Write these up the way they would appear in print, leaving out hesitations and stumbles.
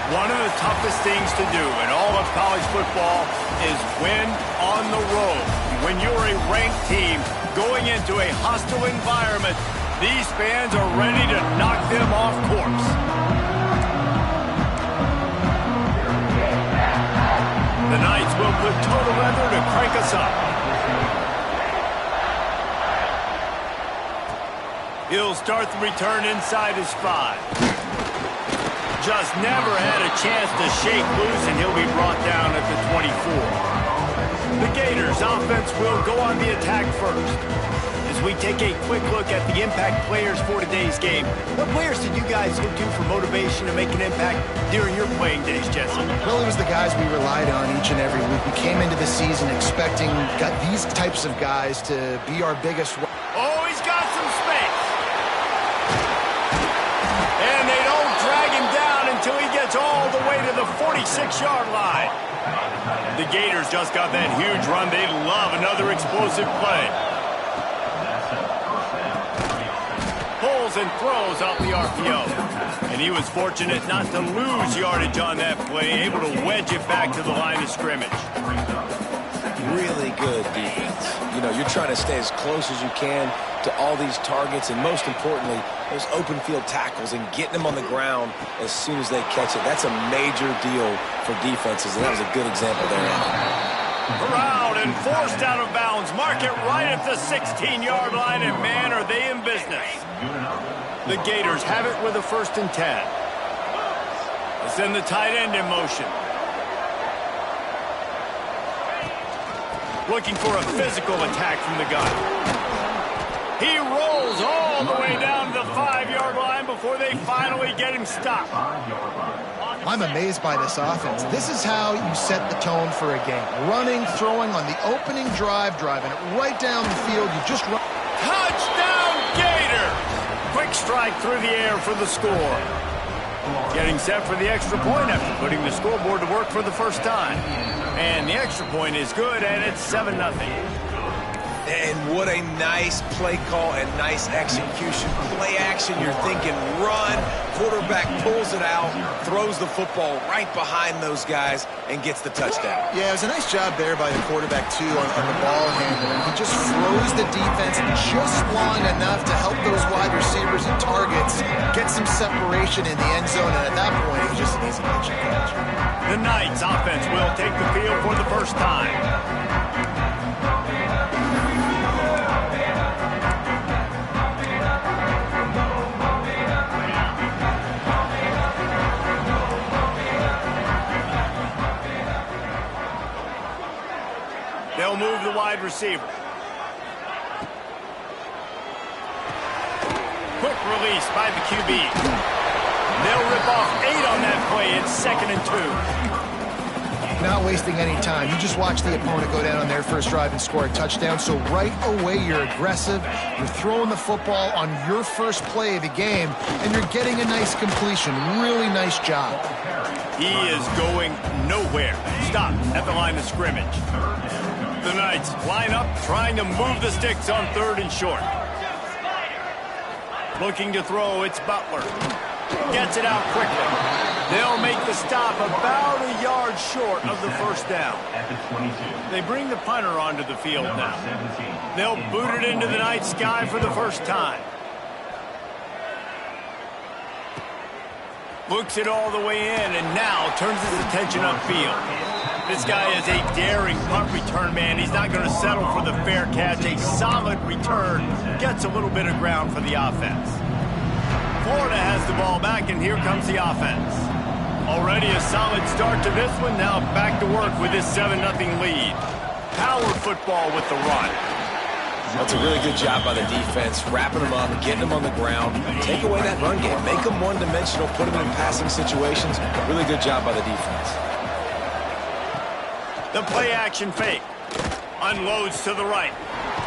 One of the toughest things to do in all of college football is win on the road. When you're a ranked team going into a hostile environment, these fans are ready to knock them off course. The Knights will put total weather to crank us up. He'll start the return inside his 5. Just never had a chance to shake loose, and he'll be brought down at the 24. The Gators offense will go on the attack first. As we take a quick look at the impact players for today's game, what players did you guys look to for motivation to make an impact during your playing days, Jesse? Well, it was the guys we relied on each and every week. We came into the season expecting these types of guys to be our biggest. Oh, he's got some space. And they don't drag him down until he gets all the way to the 46-yard line. The Gators just got that huge run. They love another explosive play. Pulls and throws off the RPO. And he was fortunate not to lose yardage on that play, able to wedge it back to the line of scrimmage. Really good defense. You know, you're trying to stay as close as you can to all these targets, and most importantly, those open field tackles and getting them on the ground as soon as they catch it. That's a major deal for defenses, and that was a good example there. Around and forced out of bounds. Mark it right at the 16-yard line, and man, are they in business. The Gators have it with a 1st and 10. They send the tight end in motion. Looking for a physical attack from the gun. He rolls all the way down to the 5-yard line before they finally get him stopped. I'm amazed by this offense. This is how you set the tone for a game. Running, throwing on the opening drive, driving it right down the field. You just run. Touchdown, Gator! Quick strike through the air for the score. Getting set for the extra point after putting the scoreboard to work for the first time. And the extra point is good, and it's 7-0. And what a nice play call and nice execution. Play action, you're thinking run. Quarterback pulls it out, throws the football right behind those guys, and gets the touchdown. Yeah, it was a nice job there by the quarterback, too, on the ball handling. He just froze the defense just long enough to help those wide receivers and targets get some separation in the end zone, and at that point, it was just an easy catch. The Knights offense will take the field for the first time. They'll move the wide receiver. Quick release by the QB. They'll rip off 8 on that play. It's 2nd and 2. Not wasting any time. You just watch the opponent go down on their first drive and score a touchdown. So right away, you're aggressive. You're throwing the football on your first play of the game, and you're getting a nice completion. Really nice job. He is going nowhere. Stop at the line of scrimmage. The Knights line up, trying to move the sticks on 3rd and short. Looking to throw, it's Butler. Gets it out quickly. They'll make the stop about a yard short of the first down. They bring the punter onto the field now. They'll boot it into the night sky for the first time. Looks it all the way in, and now turns his attention upfield. This guy is a daring punt return man. He's not going to settle for the fair catch. A solid return. Gets a little bit of ground for the offense. Florida has the ball back, and here comes the offense. Already a solid start to this one. Now back to work with this 7-0 lead. Power football with the run. That's a really good job by the defense, wrapping them up, getting them on the ground, take away that run game, make them one-dimensional, put them in passing situations. Really good job by the defense. The play-action fake. Unloads to the right.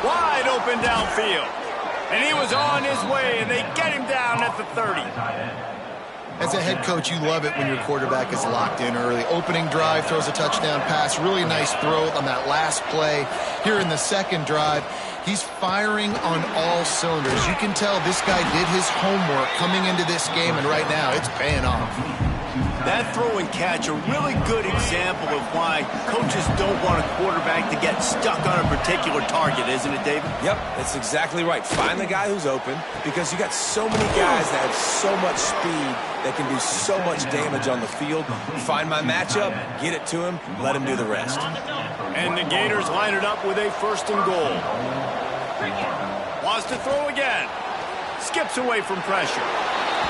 Wide open downfield. And he was on his way, and they get him down at the 30. As a head coach, you love it when your quarterback is locked in early. Opening drive, throws a touchdown pass. Really nice throw on that last play. Here in the second drive, he's firing on all cylinders. You can tell this guy did his homework coming into this game, and right now it's paying off. That throw and catch, a really good example of why coaches don't want a quarterback to get stuck on a particular target, isn't it, David? Yep, that's exactly right. Find the guy who's open, because you got so many guys that have so much speed that can do so much damage on the field. Find my matchup, get it to him, let him do the rest. And the Gators line it up with a 1st and goal. Wants to throw again. Skips away from pressure.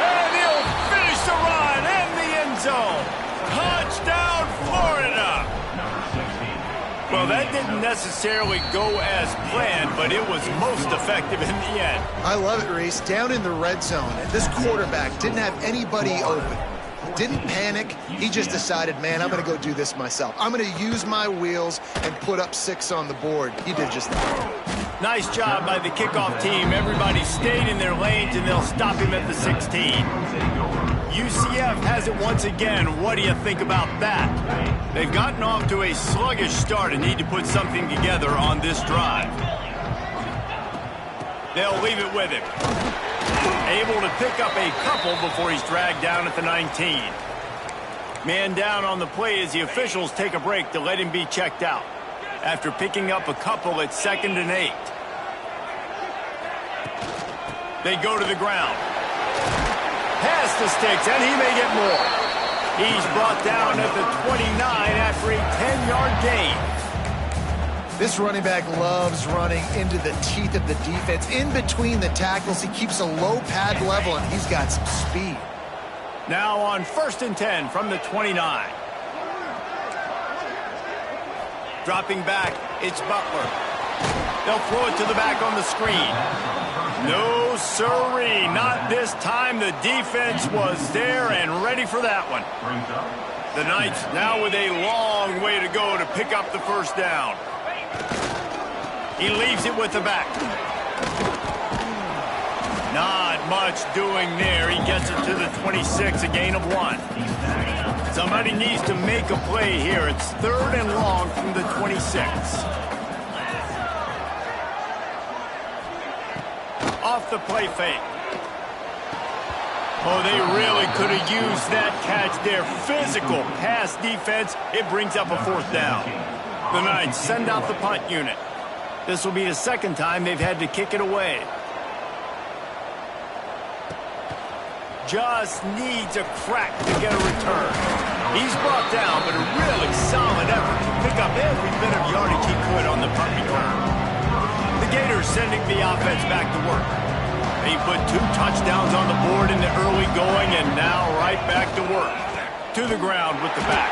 And he'll finish the run in the end zone. Touchdown, Florida! Well, that didn't necessarily go as planned, but it was most effective in the end. I love it, Reese. Down in the red zone, this quarterback didn't have anybody open. Didn't panic. He just decided, man, I'm going to go do this myself. I'm going to use my wheels and put up 6 on the board. He did just that. Nice job by the kickoff team. Everybody stayed in their lanes, and they'll stop him at the 16. UCF has it once again. What do you think about that? They've gotten off to a sluggish start and need to put something together on this drive. They'll leave it with him. Able to pick up a couple before he's dragged down at the 19. Man down on the play as the officials take a break to let him be checked out. After picking up a couple at 2nd and 8. They go to the ground. Pass the sticks, and he may get more. He's brought down at the 29 after a 10-yard gain. This running back loves running into the teeth of the defense. In between the tackles, he keeps a low pad level, and he's got some speed. Now on 1st and 10 from the 29. Dropping back, it's Butler. They'll throw it to the back on the screen. No siree, not this time. The defense was there and ready for that one. The Knights now with a long way to go to pick up the 1st down. He leaves it with the back. Not much doing there. He gets it to the 26, a gain of 1. Somebody needs to make a play here. It's 3rd and long from the 26. Off the play fake. Oh, they really could have used that catch there. Physical pass defense. It brings up a 4th down. The Knights send out the punt unit. This will be the 2nd time they've had to kick it away. Just needs a crack to get a return. He's brought down, but a really solid effort to pick up every bit of yardage he could on the punt return. The Gators sending the offense back to work. They put 2 touchdowns on the board in the early going, and now right back to work. To the ground with the back.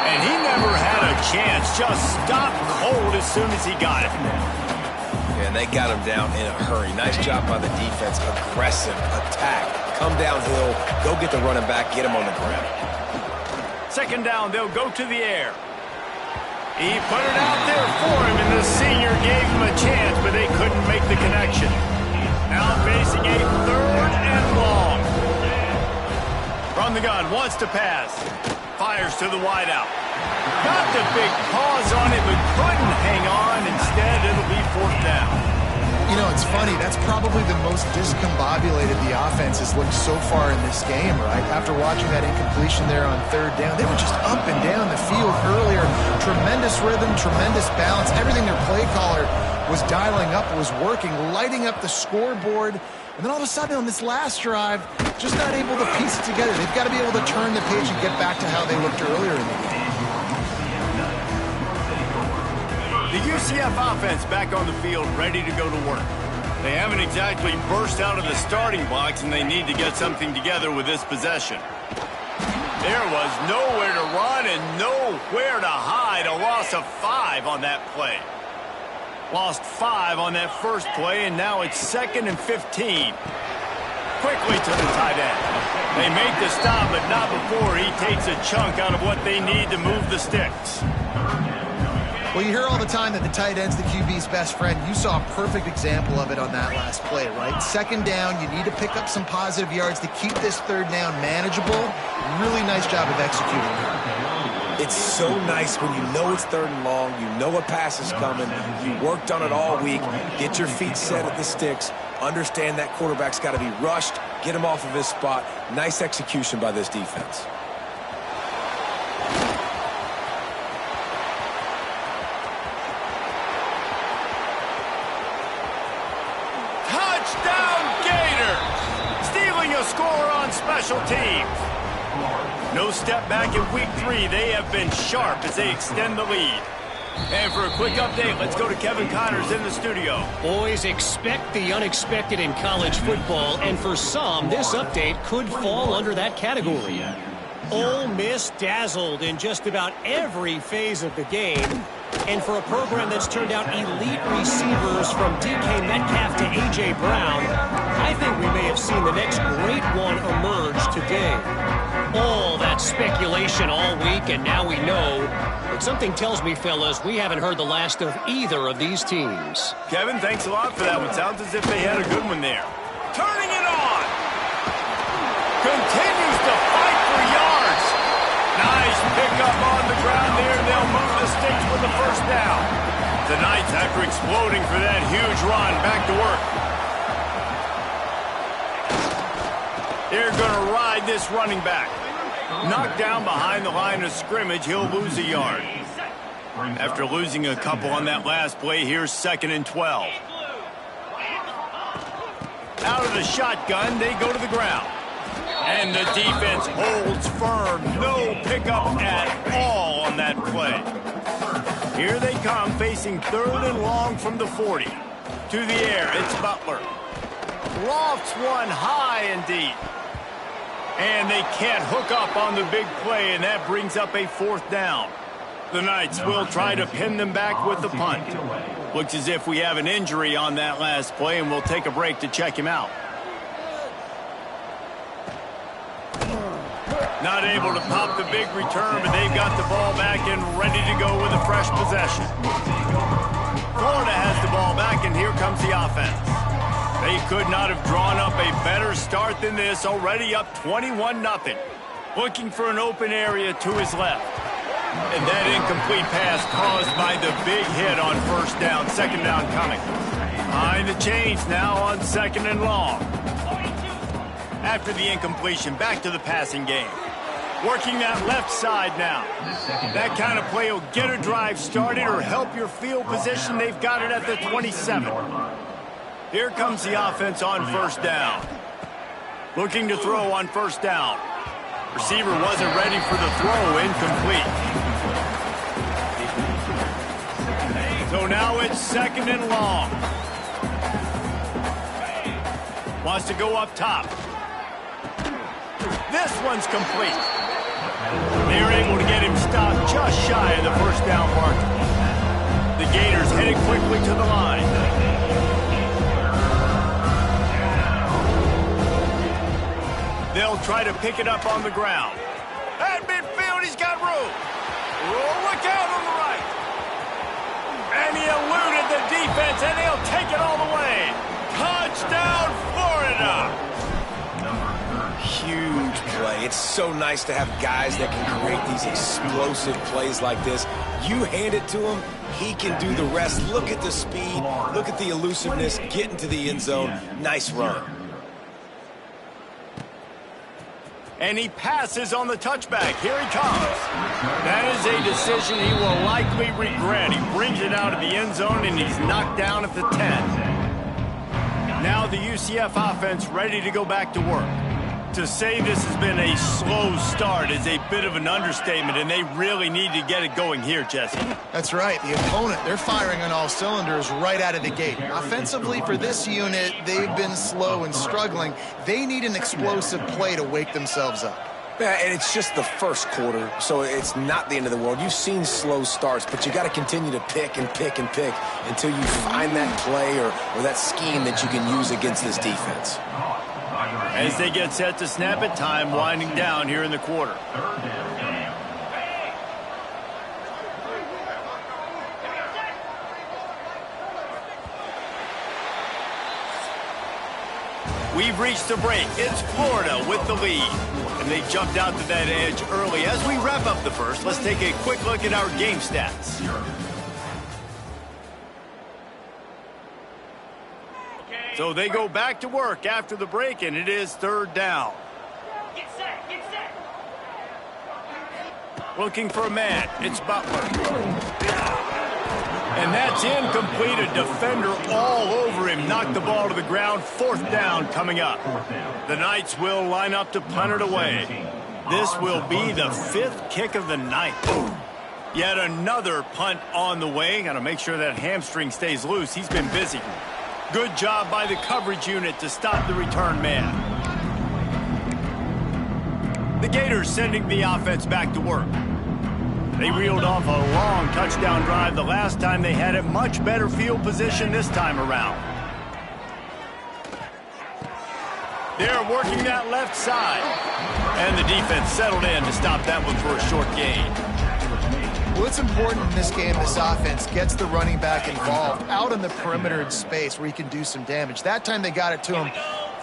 And he never had a chance. Just stopped cold as soon as he got it. And they got him down in a hurry. Nice job by the defense. Aggressive attack. Come downhill, go get the running back, get him on the ground. 2nd down, they'll go to the air. He put it out there for him, and the senior gave him a chance, but they couldn't make the connection. Now facing a 3rd and long. From the gun, wants to pass. Fires to the wideout. Got the big pause on it, but couldn't hang on. Instead, it'll be 4th down. You know, it's funny. That's probably the most discombobulated the offense has looked so far in this game, right? After watching that incompletion there on 3rd down, they were just up and down the field earlier. Tremendous rhythm, tremendous balance. Everything their play caller was dialing up was working, lighting up the scoreboard. And then all of a sudden on this last drive, just not able to piece it together. They've got to be able to turn the page and get back to how they looked earlier in the game. The UCF offense back on the field, ready to go to work. They haven't exactly burst out of the starting blocks, and they need to get something together with this possession. There was nowhere to run and nowhere to hide. A loss of 5 on that play. Lost 5 on that first play, and now it's 2nd and 15. Quickly to the tight end. They make the stop, but not before he takes a chunk out of what they need to move the sticks. Well, you hear all the time that the tight end's the QB's best friend. You saw a perfect example of it on that last play, right? 2nd down, you need to pick up some positive yards to keep this 3rd down manageable. Really nice job of executing. It's so nice when you know it's 3rd and long, you know a pass is coming, you worked on it all week, get your feet set at the sticks, understand that quarterback's got to be rushed, get him off of his spot. Nice execution by this defense. Touchdown Gators! Stealing a score on special teams. No step back in week 3. They have been sharp as they extend the lead. And for a quick update, let's go to Kevin Connors in the studio. Boys, expect the unexpected in college football, and for some, this update could fall under that category. Ole Miss dazzled in just about every phase of the game, and for a program that's turned out elite receivers from DK Metcalf to A.J. Brown, I think we may have seen the next great one emerge today. All that speculation all week, and now we know. But something tells me, fellas, we haven't heard the last of either of these teams. Kevin, thanks a lot for that one. Sounds as if they had a good one there. Turning it on. Continues to fight for yards. Nice pickup on the ground there. They'll move the sticks with the 1st down. The Knights, after exploding for that huge run, back to work. They're going to ride this running back. Knocked down behind the line of scrimmage, he'll lose a yard. After losing a couple on that last play, here's 2nd and 12. Out of the shotgun, they go to the ground. And the defense holds firm. No pickup at all on that play. Here they come, facing 3rd and long from the 40. To the air, it's Butler. Lofts one high and deep. And they can't hook up on the big play, and that brings up a 4th down. The Knights will try to pin them back with the punt. Looks as if we have an injury on that last play, and we'll take a break to check him out. Not able to pop the big return, but they've got the ball back and ready to go with a fresh possession. Florida has the ball back, and here comes the offense. They could not have drawn up a better start than this, already up 21-0. Looking for an open area to his left. And that incomplete pass caused by the big hit on 1st down, 2nd down coming. Behind the chains now on 2nd and long. After the incompletion, back to the passing game. Working that left side now. That kind of play will get a drive started or help your field position. They've got it at the 27. Here comes the offense on 1st down. Looking to throw on 1st down. Receiver wasn't ready for the throw, incomplete. So now it's 2nd and long. Wants to go up top. This one's complete. They're able to get him stopped just shy of the 1st down marker. The Gators headed quickly to the line. They'll try to pick it up on the ground. At midfield, he's got room. Oh, look out on the right. And he eluded the defense, and they'll take it all the way. Touchdown, Florida. Huge play. It's so nice to have guys that can create these explosive plays like this. You hand it to him, he can do the rest. Look at the speed. Look at the elusiveness. Get into the end zone. Nice run. And he passes on the touchback. Here he comes. That is a decision he will likely regret. He brings it out of the end zone, and he's knocked down at the 10. Now the UCF offense ready to go back to work. To say this has been a slow start is a bit of an understatement, and they really need to get it going here, Jesse. That's right. The opponent, they're firing on all cylinders right out of the gate. Offensively, for this unit, they've been slow and struggling. They need an explosive play to wake themselves up. Yeah, and it's just the first quarter, so it's not the end of the world. You've seen slow starts, but you got to continue to pick and pick and pick until you find that play or that scheme that you can use against this defense. As they get set to snap it, time winding down here in the quarter. We've reached the break. It's Florida with the lead. And they jumped out to that edge early. As we wrap up the first, let's take a quick look at our game stats. So they go back to work after the break, and it is third down. Get set, get set. Looking for a man. It's Butler. And that's incomplete. A defender all over him. Knocked the ball to the ground. Fourth down coming up. The Knights will line up to punt it away. This will be the fifth kick of the night. Yet another punt on the way. Got to make sure that hamstring stays loose. He's been busy. Good job by the coverage unit to stop the return man. The Gators sending the offense back to work. They reeled off a long touchdown drive the last time they had it. Much better field position this time around. They're working that left side. And the defense settled in to stop that one for a short gain. Well, it's important in this game this offense gets the running back involved out in the perimeter in space where he can do some damage. That time they got it to him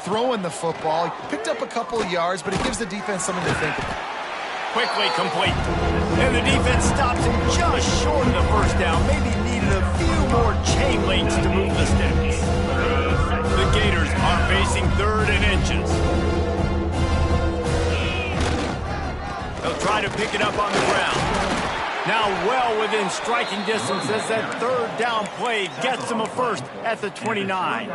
throwing the football. He picked up a couple of yards, but it gives the defense something to think about. Quickly complete. And the defense stops him just short of the first down. Maybe needed a few more chain links to move the sticks. The Gators are facing third and inches. They'll try to pick it up on the ground. Now well within striking distance as that third down play gets them a first at the 29.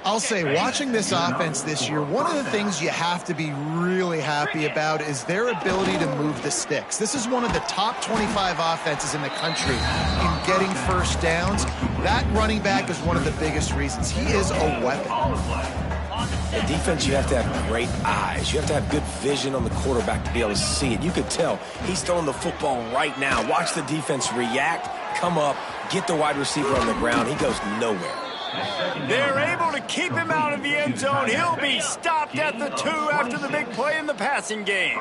I'll say, watching this offense this year, one of the things you have to be really happy about is their ability to move the sticks. This is one of the top 25 offenses in the country in getting first downs. That running back is one of the biggest reasons. He is a weapon. In defense, you have to have great eyes. You have to have good vision on the quarterback to be able to see it. You could tell he's throwing the football right now. Watch the defense react, come up, get the wide receiver on the ground. He goes nowhere. They're able to keep him out of the end zone. He'll be stopped at the 2 after the big play in the passing game.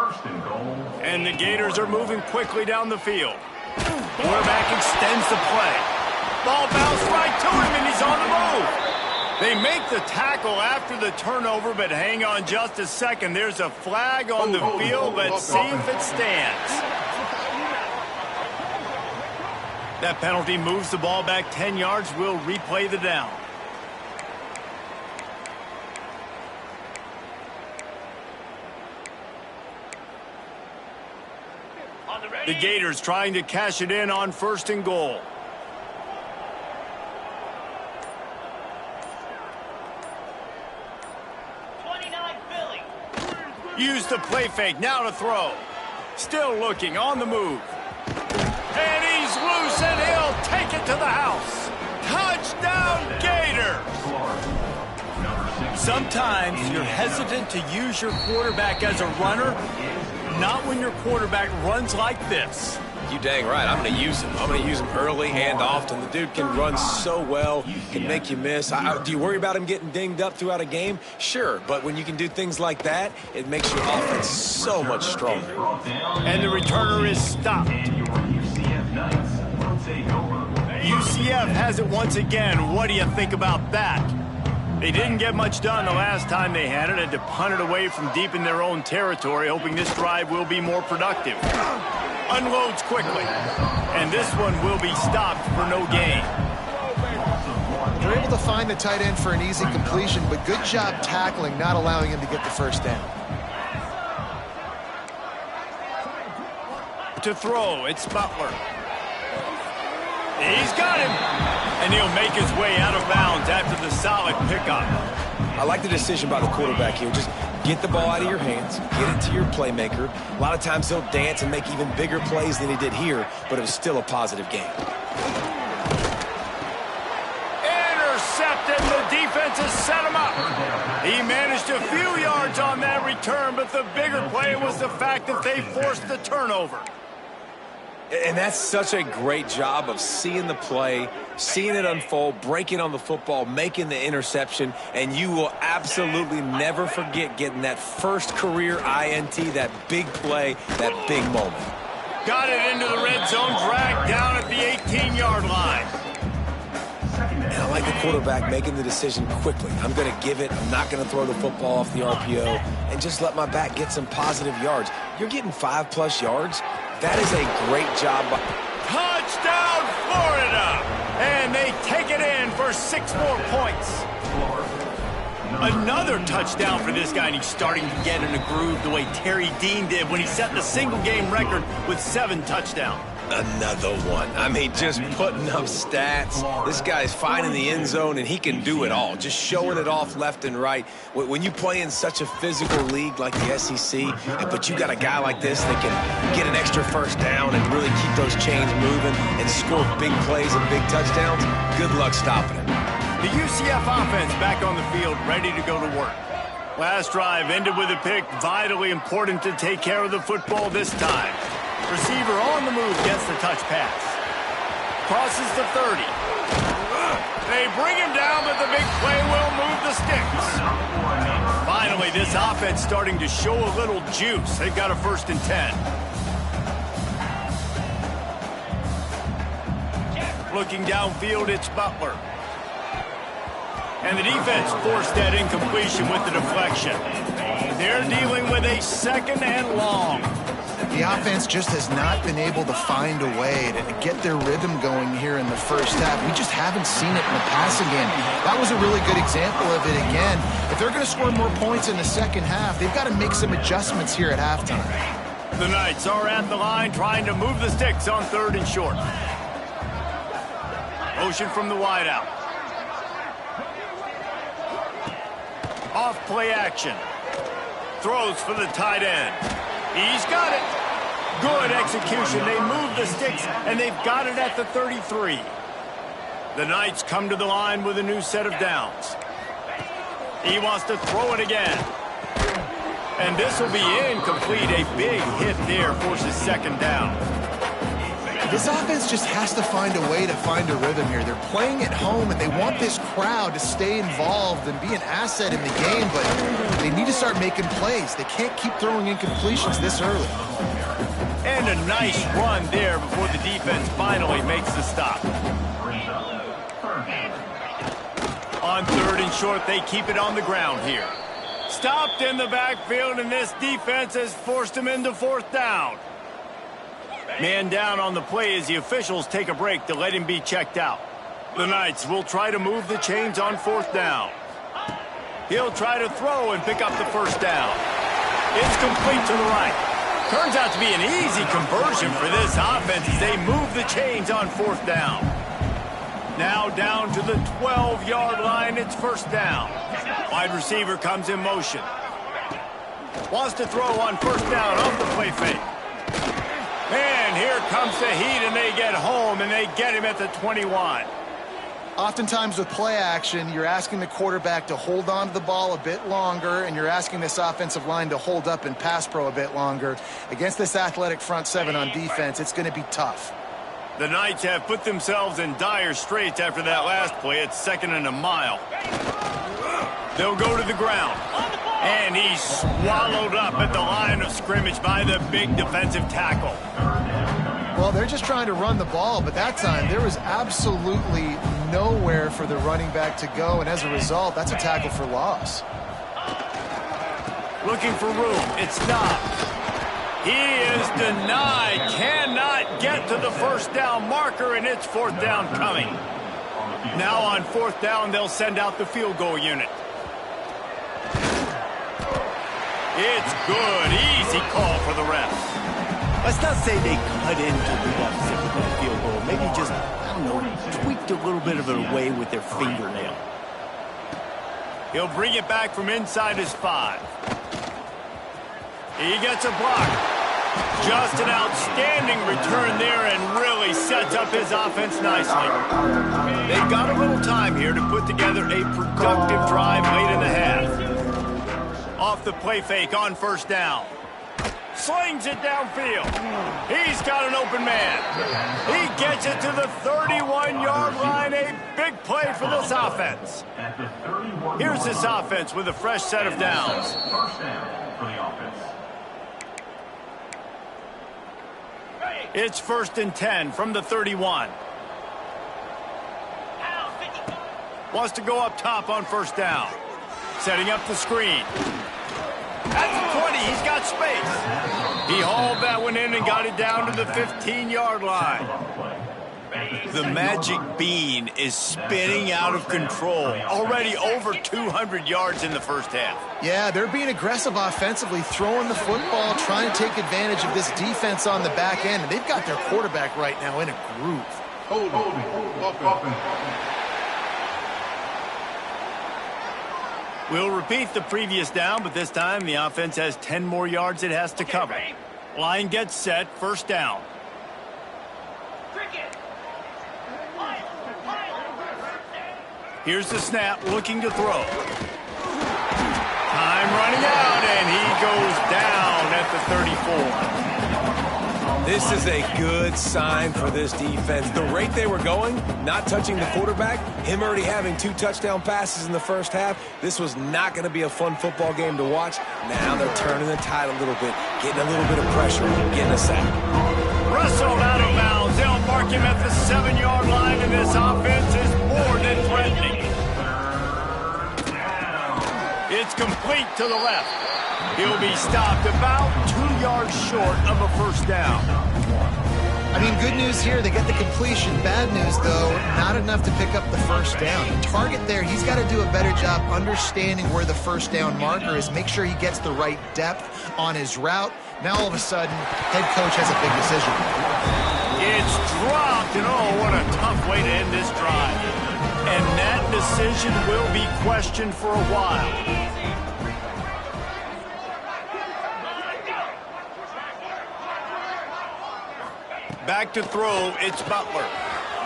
And the Gators are moving quickly down the field. Quarterback extends the play. Ball bounced right to him, and he's on the move. They make the tackle after the turnover, but hang on just a second. There's a flag on the field. Let's see if it stands. That penalty moves the ball back 10 yards. We'll replay the down. The Gators trying to cash it in on first and goal. Use the play fake, now to throw. Still looking, on the move. And he's loose, and he'll take it to the house. Touchdown, Gators! Sometimes you're hesitant to use your quarterback as a runner, not when your quarterback runs like this. You dang right. I'm going to use him. I'm going to use him early and often. The dude can run so well, can make you miss. Do you worry about him getting dinged up throughout a game? Sure, but when you can do things like that, it makes your offense so much stronger. And the returner is stopped. UCF has it once again. What do you think about that? They didn't get much done the last time they had it. Had to punt it away from deep in their own territory, hoping this drive will be more productive. Unloads quickly. And this one will be stopped for no gain. They're able to find the tight end for an easy completion, but good job tackling, not allowing him to get the first down. To throw, it's Butler. He's got him. And he'll make his way out of bounds after the solid pickup. I like the decision by the quarterback here. Just get the ball out of your hands, get it to your playmaker. A lot of times he'll dance and make even bigger plays than he did here, but it was still a positive game. Intercepted. The defense has set him up. He managed a few yards on that return. return, but the bigger play was the fact that they forced the turnover. And that's such a great job of seeing the play, seeing it unfold, breaking on the football, making the interception, and you will absolutely never forget getting that first career INT, that big play, that big moment. Got it into the red zone, dragged down at the 18-yard line. And I like the quarterback making the decision quickly. I'm going to give it. I'm not going to throw the football off the RPO and just let my back get some positive yards. You're getting 5+ yards. That is a great job. Touchdown, Florida! And they take it in for 6 more points. Another touchdown for this guy, and he's starting to get in a groove the way Terry Dean did when he set the single-game record with 7 touchdowns. Another one. I mean, just putting up stats. This guy's finding the end zone, and he can do it all. Just showing it off left and right. When you play in such a physical league like the SEC, but you got a guy like this that can get an extra first down and really keep those chains moving and score big plays and big touchdowns, good luck stopping him. The UCF offense back on the field, ready to go to work. Last drive ended with a pick. Vitally important to take care of the football this time. Receiver on the move gets the touch pass. Crosses the 30. They bring him down, but the big play will move the sticks. Finally, this offense starting to show a little juice. They've got a 1st and 10. Looking downfield, it's Butler. And the defense forced that incompletion with the deflection. They're dealing with a 2nd and long. The offense just has not been able to find a way to get their rhythm going here in the first half. We just haven't seen it in the passing game. That was a really good example of it again. If they're going to score more points in the second half, they've got to make some adjustments here at halftime. The Knights are at the line trying to move the sticks on 3rd and short. Motion from the wideout. Off play action. Throws for the tight end. He's got it. Good execution. They move the sticks, and they've got it at the 33. The Knights come to the line with a new set of downs. He wants to throw it again. And this will be incomplete. A big hit there forces 2nd down. This offense just has to find a way to find a rhythm here. They're playing at home, and they want this crowd to stay involved and be an asset in the game, but they need to start making plays. They can't keep throwing incompletions this early. And a nice run there before the defense finally makes the stop. On 3rd and short, they keep it on the ground here. Stopped in the backfield, and this defense has forced him into 4th down. Man down on the play as the officials take a break to let him be checked out. The Knights will try to move the chains on 4th down. He'll try to throw and pick up the 1st down. It's complete to the right. Turns out to be an easy conversion for this offense as they move the chains on 4th down. Now down to the 12-yard line, it's 1st down. Wide receiver comes in motion. Wants to throw on 1st down off the play fake. And here comes the heat, and they get home, and they get him at the 21. Oftentimes with play action, you're asking the quarterback to hold on to the ball a bit longer, and you're asking this offensive line to hold up and pass pro a bit longer. Against this athletic front 7 on defense, it's going to be tough. The Knights have put themselves in dire straits after that last play. It's 2nd and a mile. They'll go to the ground. And he's swallowed up at the line of scrimmage by the big defensive tackle. Well, they're just trying to run the ball, but that time there was absolutely nowhere for the running back to go, and as a result, that's a tackle for loss. Looking for room. It's stopped. He is denied. Cannot get to the 1st down marker, and it's 4th down coming. Now on 4th down, they'll send out the field goal unit. It's good. Easy call for the refs. Let's not say they cut into the deficit with that field goal. Maybe just, I don't know, tweaked a little bit of it away with their fingernail. He'll bring it back from inside his 5. He gets a block. Just an outstanding return there and really sets up his offense nicely. They've got a little time here to put together a productive drive late in the half. Off the play fake on first down. Slings it downfield. He's got an open man. He gets it to the 31-yard line. A big play for this offense. Here's this offense with a fresh set of downs. First down for the offense. It's 1st and 10 from the 31. Wants to go up top on first down. Setting up the screen. At the 20, he's got space. He hauled that one in and got it down to the 15-yard line. The magic bean is spinning out of control. Already over 200 yards in the first half. Yeah, they're being aggressive offensively, throwing the football, trying to take advantage of this defense on the back end. And they've got their quarterback right now in a groove. We'll repeat the previous down, but this time the offense has 10 more yards it has to cover. Line gets set, first down. Here's the snap, looking to throw. Time running out, and he goes down at the 34. This is a good sign for this defense. The rate they were going, not touching the quarterback, him already having 2 touchdown passes in the first half, this was not going to be a fun football game to watch. Now they're turning the tide a little bit, getting a little bit of pressure, getting a sack. Wrestled out of bounds. They'll mark him at the 7-yard line, and this offense is more than threatening. It's complete to the left. He'll be stopped about 2 yards short of a first down. I mean, good news here, they get the completion. Bad news, though, not enough to pick up the first down. The target there, he's got to do a better job understanding where the first down marker is, make sure he gets the right depth on his route. Now, all of a sudden, head coach has a big decision. It's dropped, and oh, what a tough way to end this drive. And that decision will be questioned for a while. Back to throw, it's Butler.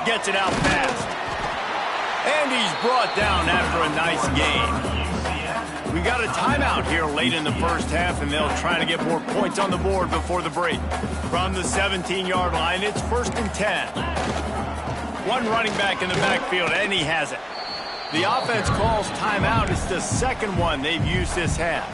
Gets it out fast. And he's brought down after a nice gain. We got a timeout here late in the first half, and they'll try to get more points on the board before the break. From the 17-yard line, it's 1st and 10. One running back in the backfield, and he has it. The offense calls timeout. It's the second one they've used this half.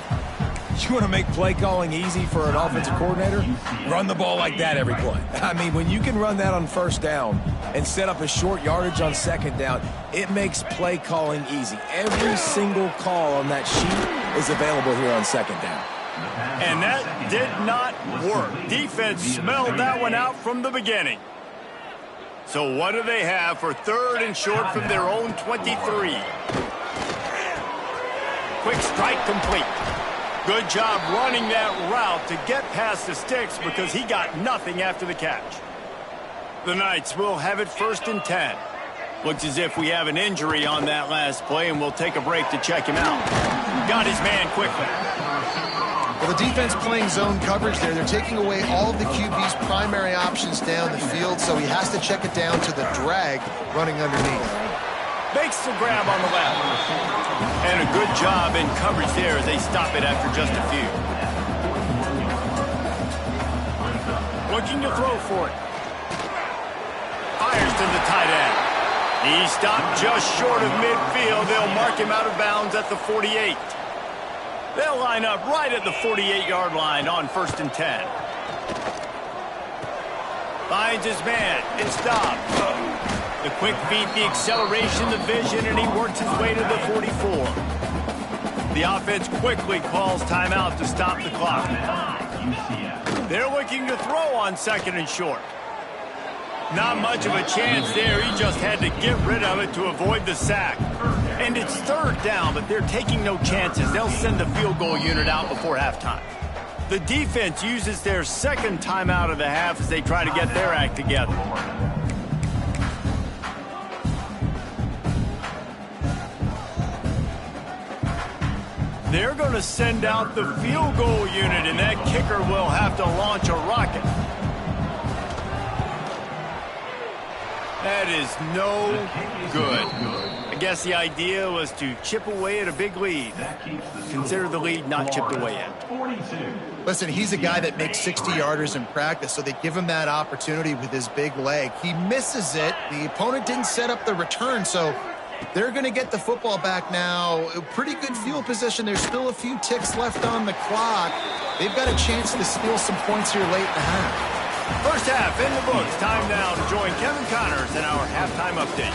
You want to make play calling easy for an offensive coordinator? Run the ball like that every play. I mean, when you can run that on first down and set up a short yardage on second down, it makes play calling easy. Every single call on that sheet is available here on second down. And that did not work. Defense smelled that one out from the beginning. So what do they have for 3rd and short from their own 23? Quick strike complete. Good job running that route to get past the sticks because he got nothing after the catch. The Knights will have it 1st and 10. Looks as if we have an injury on that last play, and we'll take a break to check him out. Got his man quickly. Well, the defense playing zone coverage there. They're taking away all of the QB's primary options down the field, so he has to check it down to the drag running underneath. Makes the grab on the left. And a good job in coverage there as they stop it after just a few. Looking to throw for it. Fires to the tight end. He stopped just short of midfield. They'll mark him out of bounds at the 48. They'll line up right at the 48-yard line on 1st and 10. Finds his man. It's stopped. The quick feet, the acceleration, the vision, and he works his way to the 44. The offense quickly calls timeout to stop the clock. They're looking to throw on 2nd and short. Not much of a chance there. He just had to get rid of it to avoid the sack. And it's 3rd down, but they're taking no chances. They'll send the field goal unit out before halftime. The defense uses their 2nd timeout of the half as they try to get their act together. They're going to send out the field goal unit, and that kicker will have to launch a rocket. That That is no good. I guess the idea was to chip away at a big lead. Consider the lead not chipped away yet. Listen, he's a guy that makes 60-yarders in practice, so they give him that opportunity with his big leg. He misses it. The opponent didn't set up the return, so they're going to get the football back now. A pretty good field position. There's still a few ticks left on the clock. They've got a chance to steal some points here late in the half. First half in the books. Time now to join Kevin Connors in our halftime update.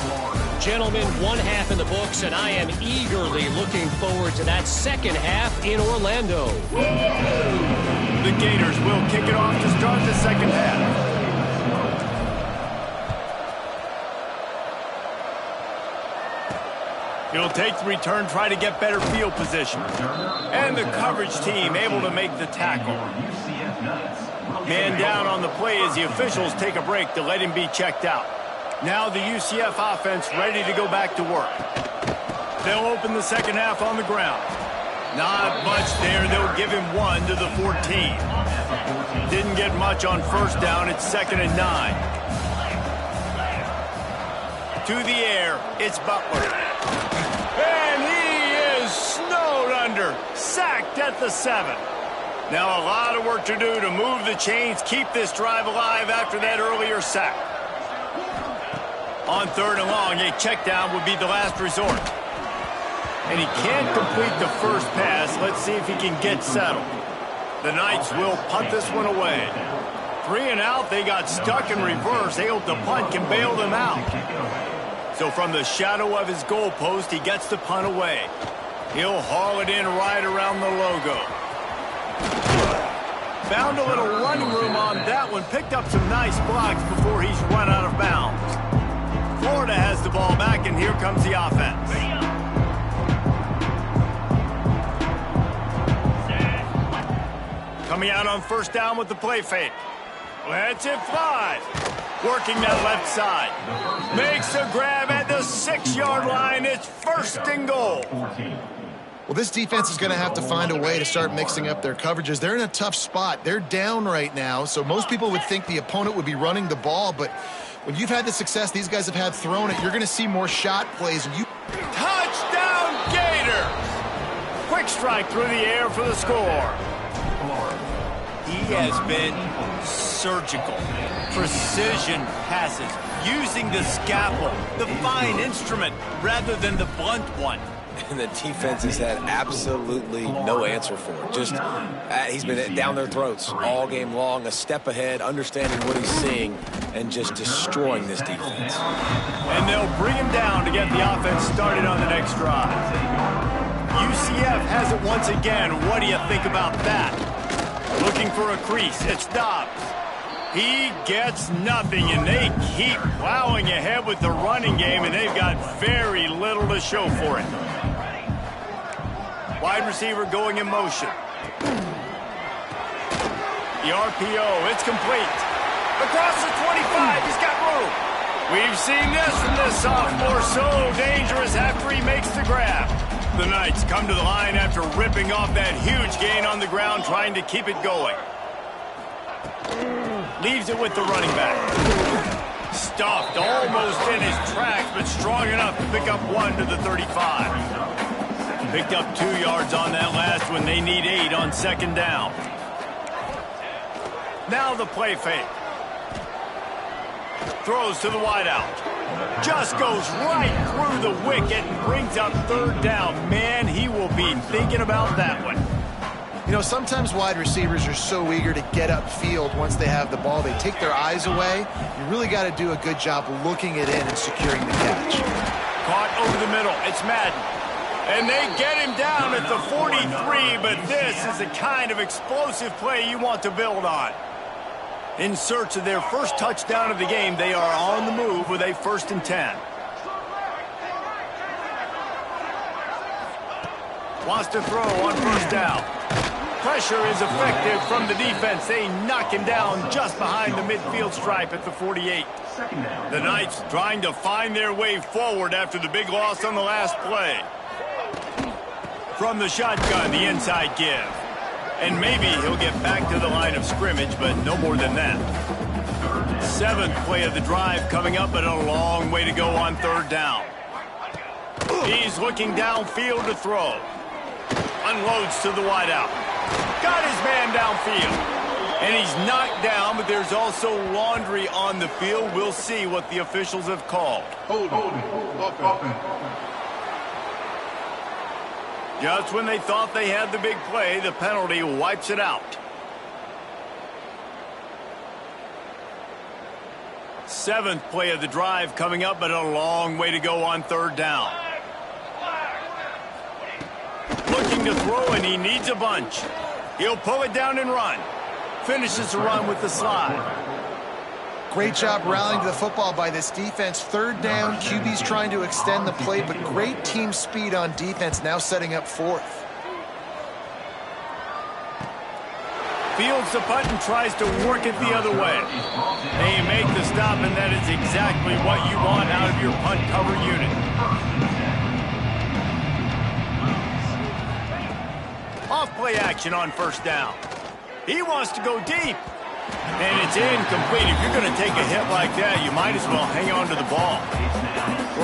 Gentlemen, one half in the books, and I am eagerly looking forward to that second half in Orlando. The Gators will kick it off to start the second half. He'll take the return, try to get better field position. And the coverage team able to make the tackle. Man down on the play as the officials take a break to let him be checked out. Now the UCF offense ready to go back to work. They'll open the second half on the ground. Not much there. They'll give him 1 to the 14. Didn't get much on first down. It's 2nd and 9. To the air, it's Butler. And he is snowed under. Sacked at the 7. Now a lot of work to do to move the chains, keep this drive alive after that earlier sack. On 3rd and long, a check down would be the last resort. And he can't complete the first pass. Let's see if he can get settled. The Knights will punt this one away. 3 and out, they got stuck in reverse. Able to punt, can bail them out. So from the shadow of his goalpost, he gets the punt away. He'll haul it in right around the logo. Found a little running room on that one. Picked up some nice blocks before he's run out of bounds. Florida has the ball back, and here comes the offense. Coming out on first down with the play fake. Lets it fly. Working that left side. Makes a grab at the 6-yard line. It's 1st and goal. Well, this defense is going to have to find a way to start mixing up their coverages. They're in a tough spot. They're down right now, so most people would think the opponent would be running the ball, but when you've had the success these guys have had throwing it, you're going to see more shot plays. Touchdown, Gators! Quick strike through the air for the score. He has been surgical. Precision passes, using the scalpel, the fine instrument, rather than the blunt one. And the defense has had absolutely no answer for it. Just, he's been down their throats all game long, a step ahead, understanding what he's seeing, and just destroying this defense. And they'll bring him down to get the offense started on the next drive. UCF has it once again. What do you think about that? Looking for a crease. It's Dobbs. He gets nothing, and they keep plowing ahead with the running game, and they've got very little to show for it. Wide receiver going in motion. The RPO, it's complete. Across the 25, he's got room. We've seen this from this sophomore, so dangerous after he makes the grab. The Knights come to the line after ripping off that huge gain on the ground, trying to keep it going. Leaves it with the running back. Stuffed almost in his tracks, but strong enough to pick up 1 to the 35. Picked up 2 yards on that last one. They need 8 on 2nd down. Now the play fake. Throws to the wideout. Just goes right through the wicket and brings up 3rd down. Man, he will be thinking about that one. You know, sometimes wide receivers are so eager to get upfield once they have the ball. They take their eyes away. You really got to do a good job looking it in and securing the catch. Caught over the middle. It's Madden. And they get him down at the 43, but this is the kind of explosive play you want to build on. In search of their first touchdown of the game, they are on the move with a 1st and 10. Wants to throw on first down. Pressure is effective from the defense. They knock him down just behind the midfield stripe at the 48. The Knights trying to find their way forward after the big loss on the last play. From the shotgun, the inside give. And maybe he'll get back to the line of scrimmage, but no more than that. 7th play of the drive coming up, but a long way to go on 3rd down. He's looking downfield to throw. Unloads to the wideout. Got his man downfield. And he's knocked down, but there's also laundry on the field. We'll see what the officials have called. Just when they thought they had the big play, the penalty wipes it out. 7th play of the drive coming up, but a long way to go on 3rd down. Looking to throw, and he needs a bunch. He'll pull it down and run. Finishes the run with the slide. Great job rallying to the football by this defense. 3rd down, QB's trying to extend the play, but great team speed on defense, now setting up 4th. Fields the punt and tries to work it the other way. They make the stop, and that is exactly what you want out of your punt cover unit. Off play action on 1st down. He wants to go deep. And it's incomplete. If you're going to take a hit like that, you might as well hang on to the ball.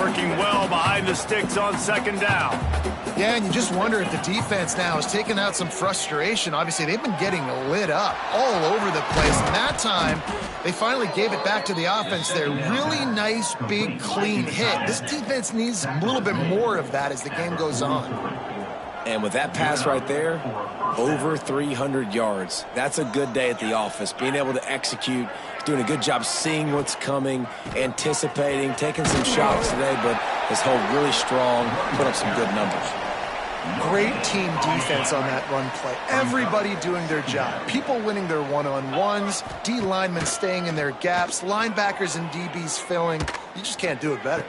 Working well behind the sticks on 2nd down. Yeah, and you just wonder if the defense now is taking out some frustration. Obviously, they've been getting lit up all over the place. And that time, they finally gave it back to the offense there. Really nice, big, clean hit. This defense needs a little bit more of that as the game goes on. And with that pass right there, over 300 yards. That's a good day at the office. Being able to execute, doing a good job seeing what's coming, anticipating, taking some shots today, but his hold really strong, put up some good numbers. Great team defense on that run play. Everybody doing their job. People winning their one-on-ones, D linemen staying in their gaps, linebackers and DBs filling. You just can't do it better.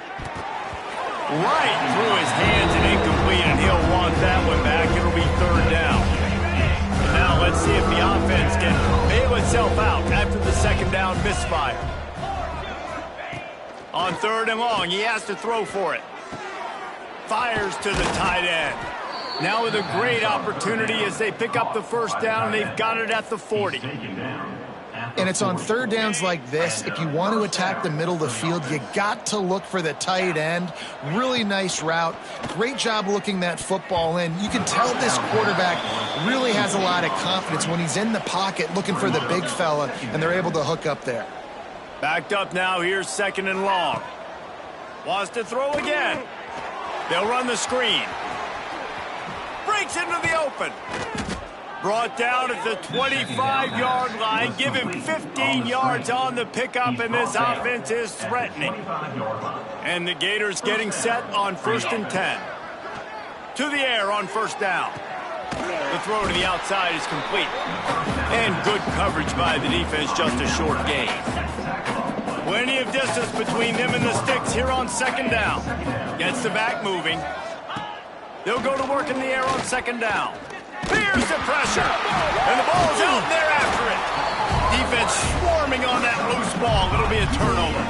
Right through his hands and incomplete, and he'll want that one back. It'll be 3rd down. And now let's see if the offense can bail itself out after the 2nd down misfire. On 3rd and long, he has to throw for it. Fires to the tight end. Now with a great opportunity as they pick up the 1st down. They've got it at the 40. And it's on 3rd downs like this. If you want to attack the middle of the field, you got to look for the tight end. Really nice route. Great job looking that football in. You can tell this quarterback really has a lot of confidence when he's in the pocket looking for the big fella, and they're able to hook up there. Backed up now. Here's 2nd and long. Wants to throw again. They'll run the screen. Breaks into the open. Brought down at the 25-yard line. Give him 15 yards on the pickup, and this offense is threatening. And the Gators getting set on 1st and 10. To the air on 1st down. The throw to the outside is complete. And good coverage by the defense, just a short gain. Plenty of distance between them and the sticks here on 2nd down. Gets the back moving. They'll go to work in the air on 2nd down. Here's the pressure. And the ball's out there after it. Defense swarming on that loose ball. It'll be a turnover.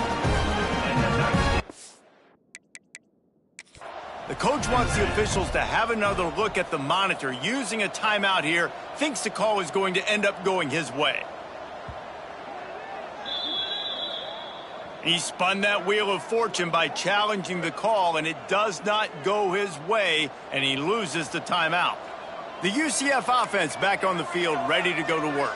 The coach wants the officials to have another look at the monitor. Using a timeout here, thinks the call is going to end up going his way. He spun that wheel of fortune by challenging the call, and it does not go his way, and he loses the timeout. The UCF offense back on the field, ready to go to work.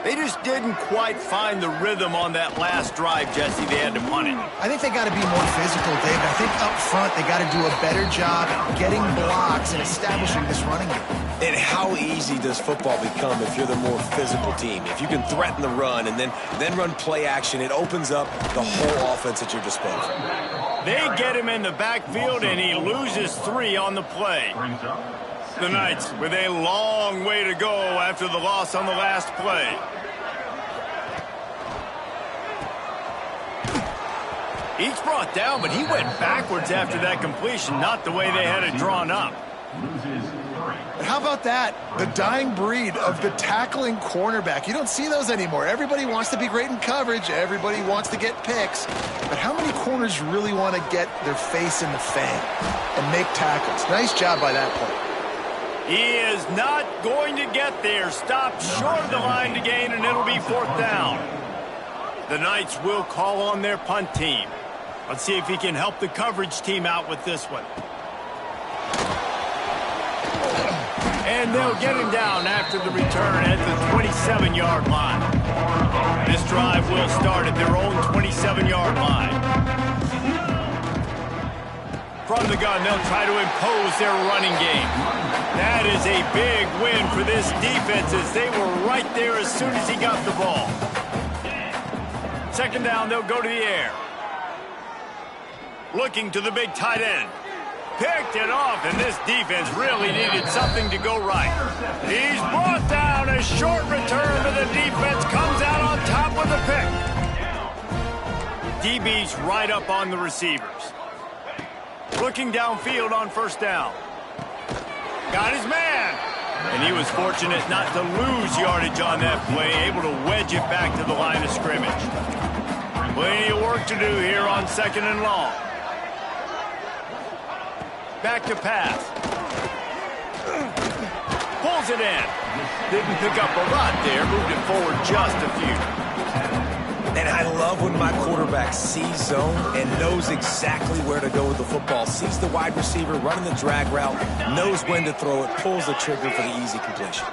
They just didn't quite find the rhythm on that last drive, Jesse. They had to punt it. I think they got to be more physical, Dave. I think up front they got to do a better job getting blocks and establishing this running game. And how easy does football become if you're the more physical team? If you can threaten the run and then run play action, it opens up the whole offense at your disposal. They get him in the backfield, and he loses 3 on the play. The Knights with a long way to go after the loss on the last play. He's brought down, but he went backwards after that completion, not the way they had it drawn up. But how about that? The dying breed of the tackling cornerback. You don't see those anymore. Everybody wants to be great in coverage. Everybody wants to get picks. But how many corners really want to get their face in the fan and make tackles? Nice job by that play. He is not going to get there. Stopped short of the line to gain, and it'll be 4th down. The Knights will call on their punt team. Let's see if he can help the coverage team out with this one. And they'll get him down after the return at the 27-yard line. This drive will start at their own 27-yard line. From the gun, they'll try to impose their running game. That is a big win for this defense as they were right there as soon as he got the ball. Second down, they'll go to the air. Looking to the big tight end. Picked it off, and this defense really needed something to go right. He's brought down. A short return, but the defense comes out on top with a pick. DB's right up on the receivers. Looking downfield on first down. Got his man. And he was fortunate not to lose yardage on that play, able to wedge it back to the line of scrimmage. Plenty of work to do here on second and long. Back to pass. Pulls it in. Didn't pick up a lot there. Moved it forward just a few. And I love when my quarterback sees zone and knows exactly where to go with the football. Sees the wide receiver running the drag route, knows when to throw it, pulls the trigger for the easy completion.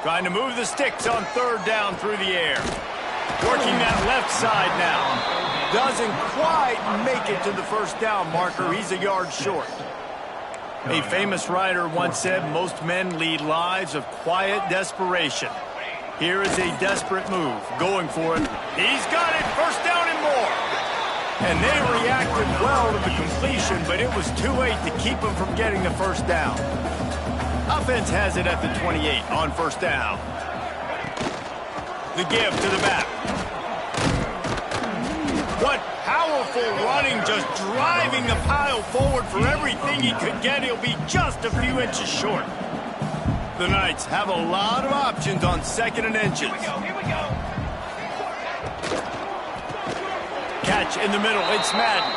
Trying to move the sticks on third down through the air. Working that left side now. Doesn't quite make it to the first down marker. He's a yard short. A famous writer once said, most men lead lives of quiet desperation. Here is a desperate move. Going for it. He's got it. First down and more. And they reacted well to the completion, but it was too late to keep him from getting the first down. Offense has it at the 28 on first down. The give to the back. What powerful running, just driving the pile forward for everything he could get. He'll be just a few inches short. The Knights have a lot of options on second and inches. Here we go. Catch in the middle. It's Madden.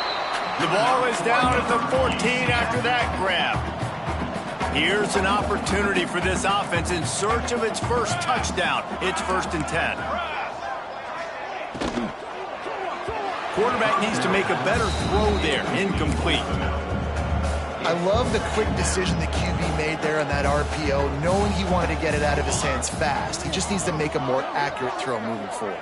The ball is down at the 14 after that grab. Here's an opportunity for this offense in search of its first touchdown. It's 1st and 10. Quarterback needs to make a better throw there. Incomplete. I love the quick decision the QB made there on that RPO, knowing he wanted to get it out of his hands fast. He just needs to make a more accurate throw moving forward.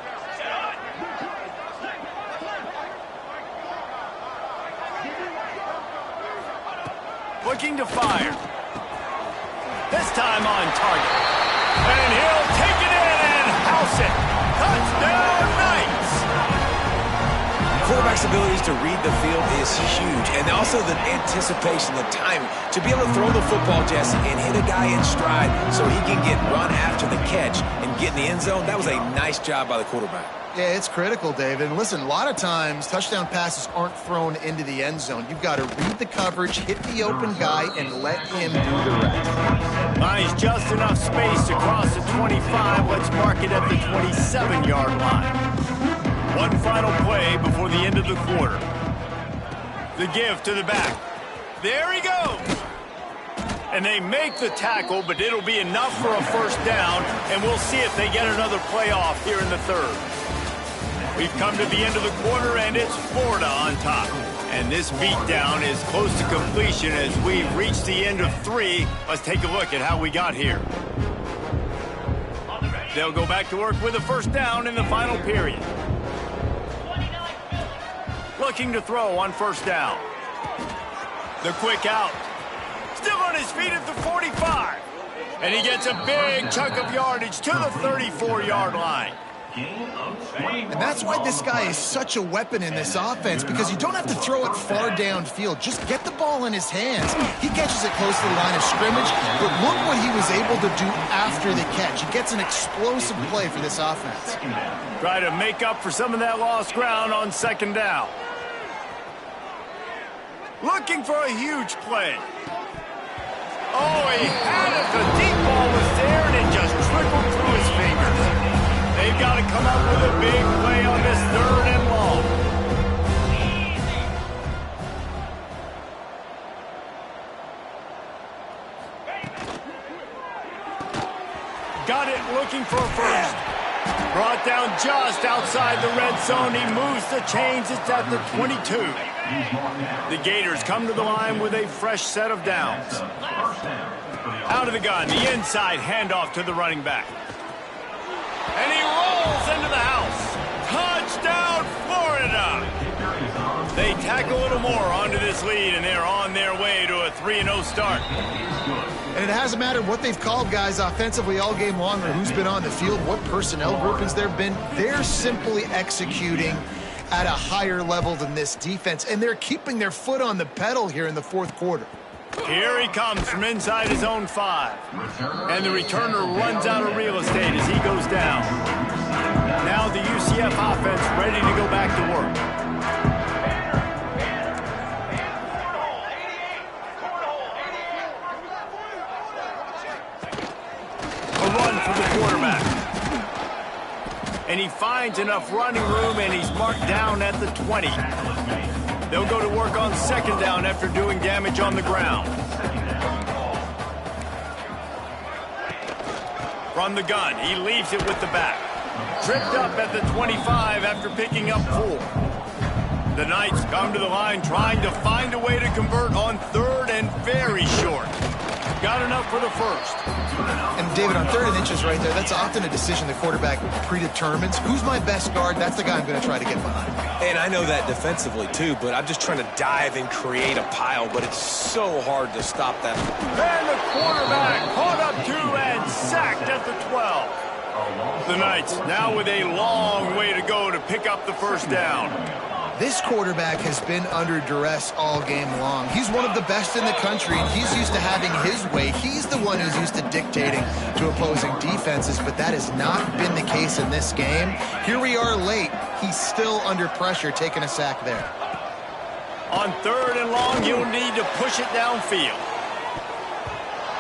Looking to fire. This time on target. And he'll take it in and house it. Touchdown, Knights! Quarterback's abilities to read the field is huge, and also the anticipation, the timing. To be able to throw the football, Jesse, and hit a guy in stride so he can get run after the catch and get in the end zone, that was a nice job by the quarterback. Yeah, it's critical, David. And listen, a lot of times touchdown passes aren't thrown into the end zone. You've got to read the coverage, hit the open guy, and let him do the rest. Buys just enough space across the 25. Let's mark it at the 27-yard line. One final play before the end of the quarter. The give to the back. There he goes. And they make the tackle, but it'll be enough for a first down, and we'll see if they get another play off here in the third. We've come to the end of the quarter, and it's Florida on top. And this beatdown is close to completion as we've reached the end of 3. Let's take a look at how we got here. They'll go back to work with a first down in the final period. Looking to throw on first down. The quick out. Still on his feet at the 45. And he gets a big chunk of yardage to the 34-yard line. And that's why this guy is such a weapon in this offense, because you don't have to throw it far downfield. Just get the ball in his hands. He catches it close to the line of scrimmage, but look what he was able to do after the catch. He gets an explosive play for this offense. Try to make up for some of that lost ground on second down. Looking for a huge play. Oh, he had it. The deep ball was there, and it just trickled through his fingers. They've got to come up with a big play on this third and long. Got it, looking for a first. Brought down just outside the red zone. He moves the chains. It's at the 22. The Gators come to the line with a fresh set of downs. Out of the gun, the inside handoff to the running back. And he rolls into the house. Touchdown, Florida! They tack a little more onto this lead, and they're on their way to a 3-0 start. And it hasn't mattered what they've called guys offensively all game long or who's been on the field, what personnel groupings there have been. They're simply executing at a higher level than this defense, and they're keeping their foot on the pedal here in the fourth quarter. Here he comes from inside his own 5. And the returner runs out of real estate as he goes down. Now the UCF offense ready to go back to work. A run for the quarterback. And he finds enough running room, and he's marked down at the 20. They'll go to work on second down after doing damage on the ground. From the gun, he leaves it with the back. Tripped up at the 25 after picking up 4. The Knights come to the line trying to find a way to convert on third and very short. Got enough for the first. And David, on 3rd and inches right there, that's often a decision the quarterback predetermines. Who's my best guard? That's the guy I'm going to try to get behind. And I know that defensively, too, but I'm just trying to dive and create a pile, but it's so hard to stop that. And the quarterback caught up 2 and sacked at the 12. The Knights now with a long way to go to pick up the first down. This quarterback has been under duress all game long. He's one of the best in the country, and he's used to having his way. He's the one who's used to dictating to opposing defenses, but that has not been the case in this game. Here we are late. He's still under pressure, taking a sack there. On 3rd and long, you'll need to push it downfield.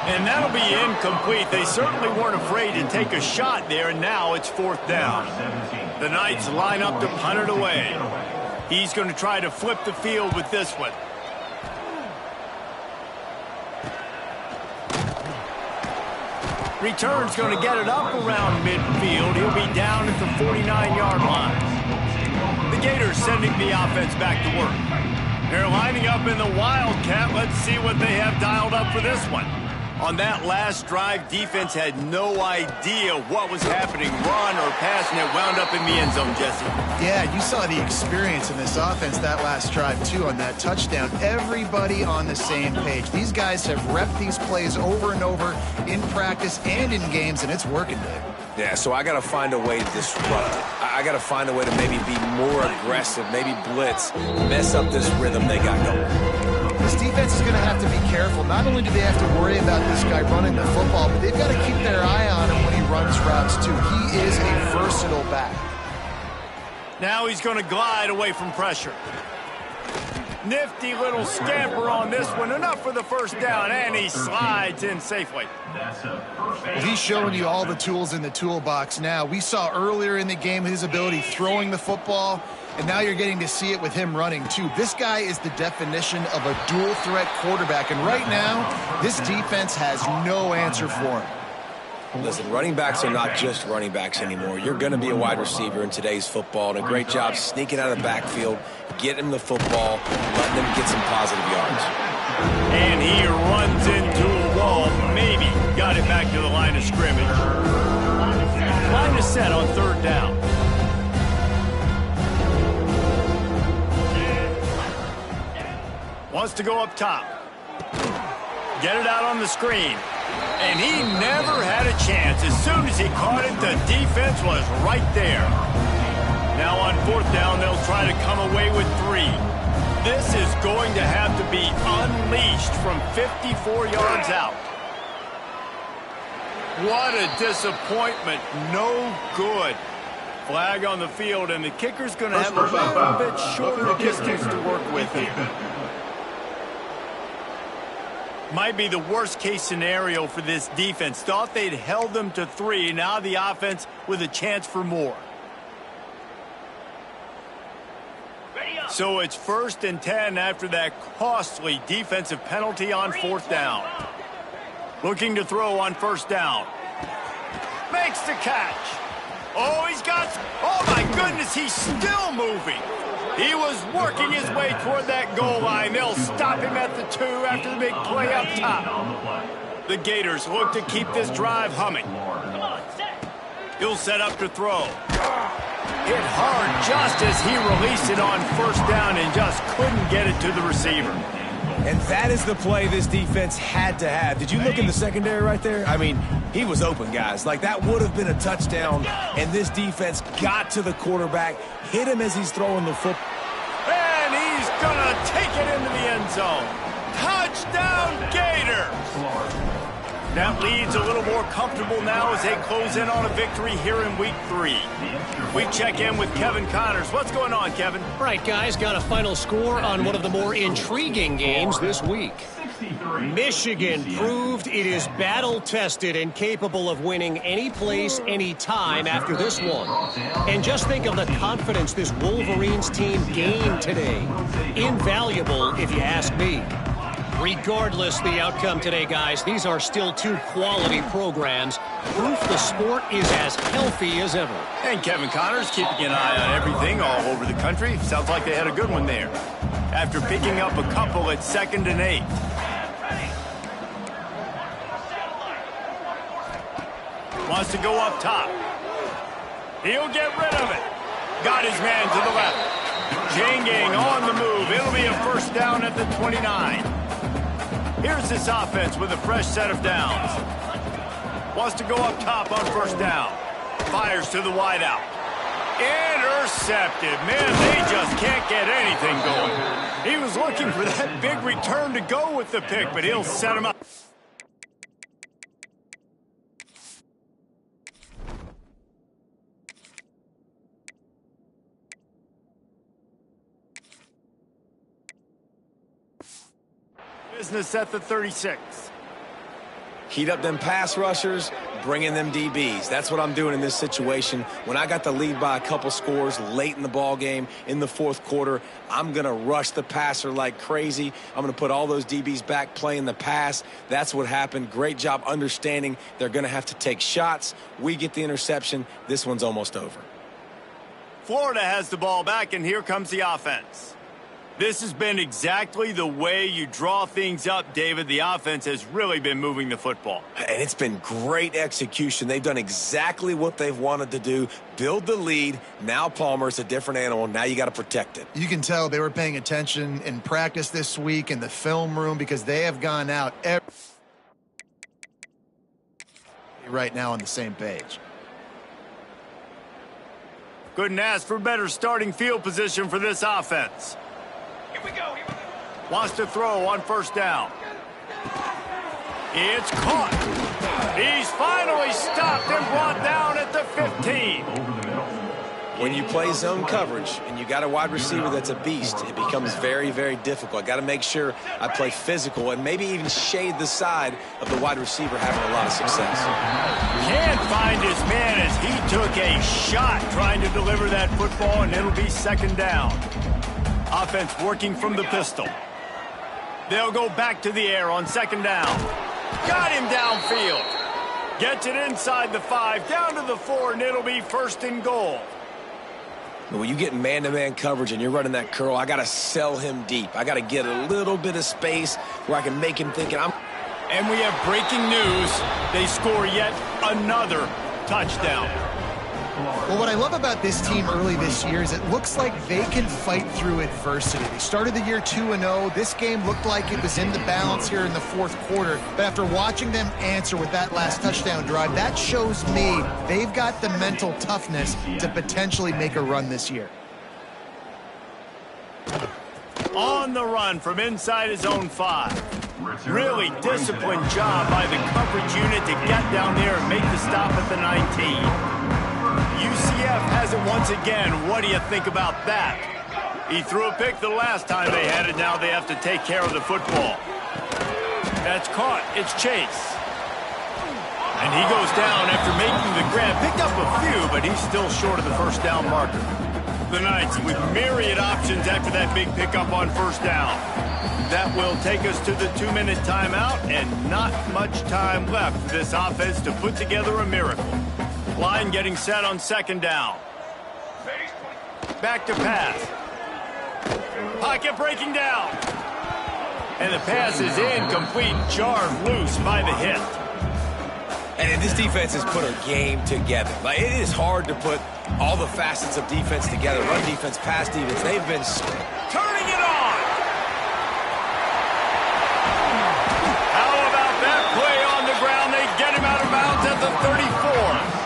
And that'll be incomplete. They certainly weren't afraid to take a shot there, and now it's 4th down. The Knights line up to punt it away. He's going to try to flip the field with this one. Return's going to get it up around midfield. He'll be down at the 49-yard line. The Gators sending the offense back to work. They're lining up in the Wildcat. Let's see what they have dialed up for this one. On that last drive, defense had no idea what was happening, run or pass, and it wound up in the end zone, Jesse. Yeah, you saw the experience in this offense that last drive, too, on that touchdown. Everybody on the same page. These guys have repped these plays over and over in practice and in games, and it's working, Dave. Yeah, so I got to find a way to disrupt it. I got to find a way to maybe be more aggressive, maybe blitz, mess up this rhythm they got going. This defense is going to have to be careful. Not only do they have to worry about this guy running the football, but they've got to keep their eye on him when he runs routes, too. He is a versatile back. Now he's going to glide away from pressure. Nifty little scamper on this one. Enough for the first down, and he slides in safely. Well, he's showing you all the tools in the toolbox now. We saw earlier in the game his ability throwing the football, and now you're getting to see it with him running, too. This guy is the definition of a dual-threat quarterback, and right now, this defense has no answer for him. Listen, running backs are not just running backs anymore. You're going to be a wide receiver in today's football, and a great job sneaking out of the backfield, getting him the football, letting them get some positive yards. And he runs into a wall, maybe got it back to the line of scrimmage. Line is set on 3rd down. Wants to go up top. Get it out on the screen. And he never had a chance. As soon as he caught it, the defense was right there. Now on 4th down, they'll try to come away with 3. This is going to have to be unleashed from 54 yards out. What a disappointment. No good. Flag on the field, and the kicker's going to have a little bit shorter distance to work with here. Might be the worst-case scenario for this defense. Thought they'd held them to 3. Now the offense with a chance for more. So it's 1st and 10 after that costly defensive penalty on 4th down. Looking to throw on 1st down. Makes the catch. Oh, oh my goodness, he's still moving. He was working his way toward that goal line. They'll stop him at the 2 after the big play up top. The Gators look to keep this drive humming. Come on, set. He'll set up to throw. Hit hard just as he released it on first down and just couldn't get it to the receiver. And that is the play this defense had to have. Did you look in the secondary right there? I mean, he was open, guys. Like, that would have been a touchdown, and this defense got to the quarterback, hit him as he's throwing the football. And he's going to take it into the end zone. Touchdown, Gators! That lead's a little more comfortable now as they close in on a victory here in Week 3. We check in with Kevin Connors. What's going on, Kevin? Right, guys, got a final score on one of the more intriguing games this week. Michigan proved it is battle-tested and capable of winning any place, any time after this one. And just think of the confidence this Wolverines team gained today. Invaluable, if you ask me. Regardless the outcome today, guys, these are still 2 quality programs. Proof the sport is as healthy as ever. And Kevin Connors keeping an eye on everything all over the country. Sounds like they had a good one there. After picking up a couple at 2nd and 8. Wants to go up top. He'll get rid of it. Got his man to the left. Chain gang on the move. It'll be a first down at the 29. Here's this offense with a fresh set of downs. Wants to go up top on first down. Fires to the wideout. Intercepted. Man, they just can't get anything going. He was looking for that big return to go with the pick, but he'll set him up. Business at the 36. Heat up them pass rushers, bring in them DBs. That's what I'm doing in this situation. When I got the lead by a couple scores late in the ball game in the 4th quarter, I'm going to rush the passer like crazy. I'm going to put all those DBs back playing the pass. That's what happened. Great job understanding they're going to have to take shots. We get the interception. This one's almost over. Florida has the ball back, and here comes the offense. This has been exactly the way you draw things up, David. The offense has really been moving the football. And it's been great execution. They've done exactly what they've wanted to do. Build the lead. Now Palmer's a different animal. Now you got to protect it. You can tell they were paying attention in practice this week in the film room because they have gone out right now on the same page. Couldn't ask for better starting field position for this offense. Here we go. Wants to throw on first down. It's caught. He's finally stopped and brought down at the 15. When you play zone coverage and you got a wide receiver that's a beast, it becomes very, very difficult. I got to make sure I play physical and maybe even shade the side of the wide receiver having a lot of success. Can't find his man as he took a shot trying to deliver that football, and it'll be 2nd down. Offense working from the pistol. They'll go back to the air on 2nd down. Got him downfield. Gets it inside the 5, down to the 4, and it'll be 1st and goal. But when you get man-to-man coverage and you're running that curl, I got to sell him deep. I got to get a little bit of space where I can make him think I'm... And we have breaking news. They score yet another touchdown. Well, what I love about this team early this year is it looks like they can fight through adversity. They started the year 2-0. This game looked like it was in the balance here in the 4th quarter. But after watching them answer with that last touchdown drive, that shows me they've got the mental toughness to potentially make a run this year. On the run from inside his own 5. Really disciplined job by the coverage unit to get down there and make the stop at the 19. UCF has it once again. What do you think about that? He threw a pick the last time they had it. Now they have to take care of the football. That's caught. It's Chase. And he goes down after making the grab. Picked up a few, but he's still short of the first down marker. The Knights with myriad options after that big pickup on first down. That will take us to the 2-minute timeout, and not much time left for this offense to put together a miracle. Line getting set on second down. Back to pass. Pocket breaking down. And the pass is incomplete, jarred loose by the hit. And this defense has put a game together. Like, it is hard to put all the facets of defense together. Run defense, pass defense. They've been turning it on. How about that play on the ground? They get him out of bounds at the 34.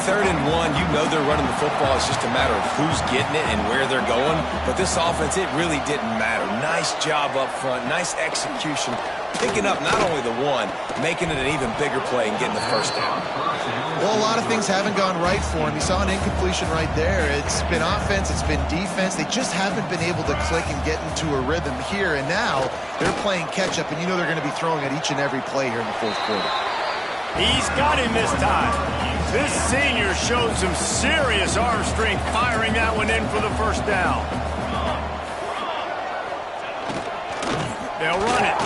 Third and 1, you know they're running the football. It's just a matter of who's getting it and where they're going. But this offense, it really didn't matter. Nice job up front, nice execution, picking up not only the one, making it an even bigger play and getting the first down. Well, a lot of things haven't gone right for him. You saw an incompletion right there. It's been offense, it's been defense. They just haven't been able to click and get into a rhythm here. And now they're playing catch-up, and you know they're going to be throwing at each and every play here in the fourth quarter. He's got him this time. This senior showed some serious arm strength firing that one in for the first down. They'll run it.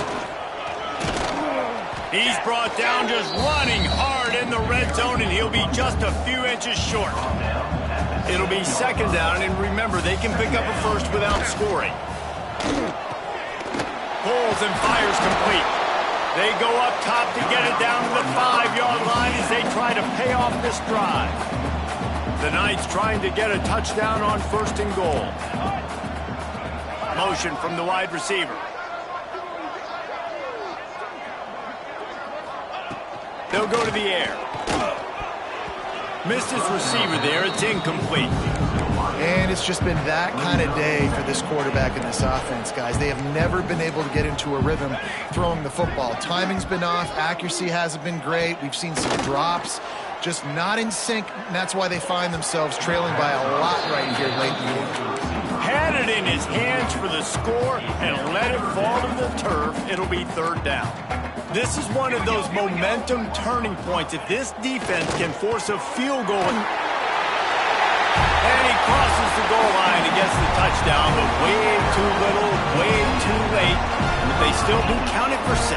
He's brought down just running hard in the red zone, and he'll be just a few inches short. It'll be second down, and remember, they can pick up a first without scoring. Pulls and fires complete. They go up top to get it down to the 5-yard line as they try to pay off this drive. The Knights trying to get a touchdown on first and goal. Motion from the wide receiver. They'll go to the air. Missed his receiver there. It's incomplete. And it's just been that kind of day for this quarterback in this offense, guys. They have never been able to get into a rhythm throwing the football. Timing's been off. Accuracy hasn't been great. We've seen some drops, just not in sync, and that's why they find themselves trailing by a lot right here late in the game. Had it in his hands for the score and let it fall to the turf. It'll be third down. This is one of those momentum turning points. If this defense can force a field goal, and he crosses the goal line and gets the touchdown, but way too little, way too late. But they still do count it for 6.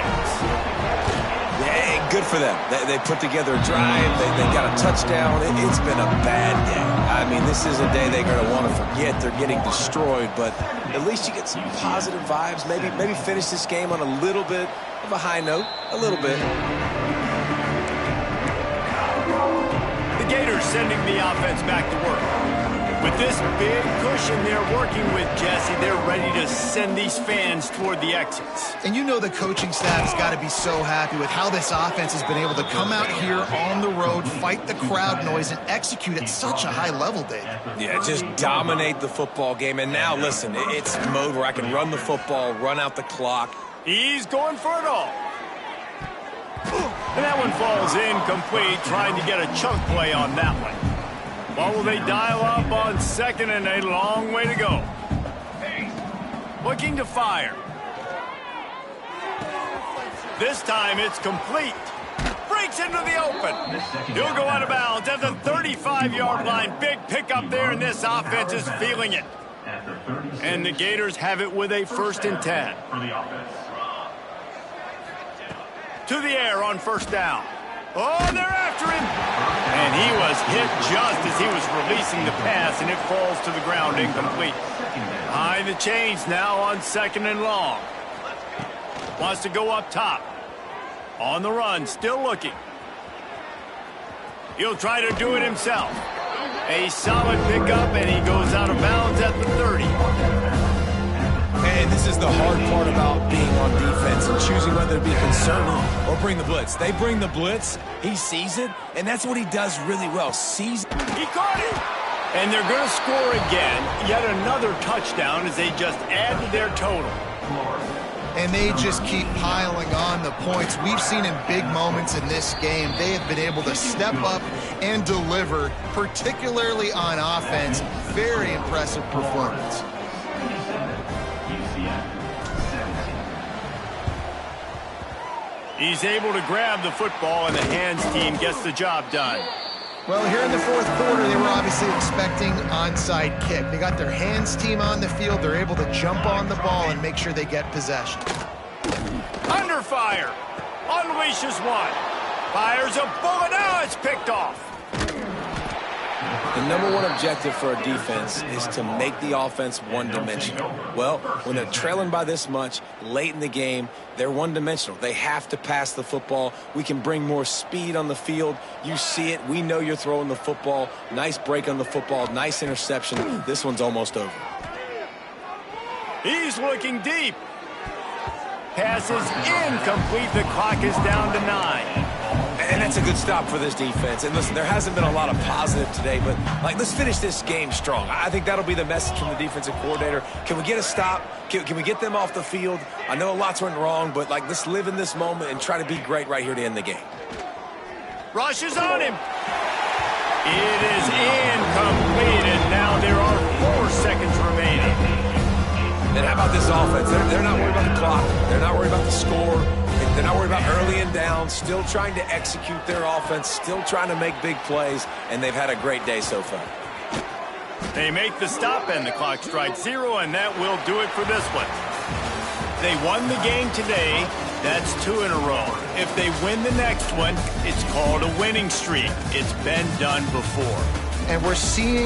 Yeah, good for them. They put together a drive. They got a touchdown. It's been a bad day. I mean, this is a day they're going to want to forget. They're getting destroyed, but at least you get some positive vibes. Maybe finish this game on a little bit of a high note. A little bit. The Gators sending the offense back to work. With this big cushion they're working with, Jesse, they're ready to send these fans toward the exits. And you know the coaching staff has got to be so happy with how this offense has been able to come out here on the road, fight the crowd noise, and execute at such a high level, Dave. Yeah, just dominate the football game. And now, listen, it's mode where I can run the football, run out the clock. He's going for it all. And that one falls incomplete, trying to get a chunk play on that one. What will they dial up on second, and a long way to go. Looking to fire. This time it's complete. Breaks into the open. He'll go out of bounds at the 35-yard line. Big pickup there, and this offense is feeling it. And the Gators have it with a 1st and 10. To the air on first down. Oh, they're after him. And he was hit just as he was releasing the pass, and it falls to the ground incomplete. Behind the chains now on second and long. Wants to go up top. On the run, still looking. He'll try to do it himself. A solid pickup, and he goes out of bounds at the 30. And this is the hard part about being on defense and choosing whether to be concerned or bring the blitz. They bring the blitz, he sees it, and that's what he does really well. Sees it. He caught it! And they're going to score again. Yet another touchdown as they just add to their total. And they just keep piling on the points. We've seen in big moments in this game, they have been able to step up and deliver, particularly on offense. Very impressive performance. He's able to grab the football, and the hands team gets the job done. Well, here in the fourth quarter, they were obviously expecting onside kick. They got their hands team on the field. They're able to jump on the ball and make sure they get possession. Under fire. Unleashes one. Fires a bullet. Now it's picked off. The number one objective for a defense is to make the offense one-dimensional. Well, when they're trailing by this much late in the game, they're one-dimensional. They have to pass the football. We can bring more speed on the field. You see it. We know you're throwing the football. Nice break on the football. Nice interception. This one's almost over. He's looking deep. Pass is incomplete. The clock is down to 9. And that's a good stop for this defense. And listen, there hasn't been a lot of positive today, but let's finish this game strong. I think that'll be the message from the defensive coordinator. Can we get a stop? Can we get them off the field? I know lots went wrong, but let's live in this moment and try to be great right here to end the game. Rushes on him. It is incomplete, and now there are 4 seconds remaining. And how about this offense? They're not worried about the clock. They're not worried about the score. They're not worried about early and down. Still trying to execute their offense. Still trying to make big plays. And they've had a great day so far. They make the stop, and the clock strikes 0, and that will do it for this one. They won the game today. That's 2 in a row. If they win the next one, it's called a winning streak. It's been done before. And we're seeing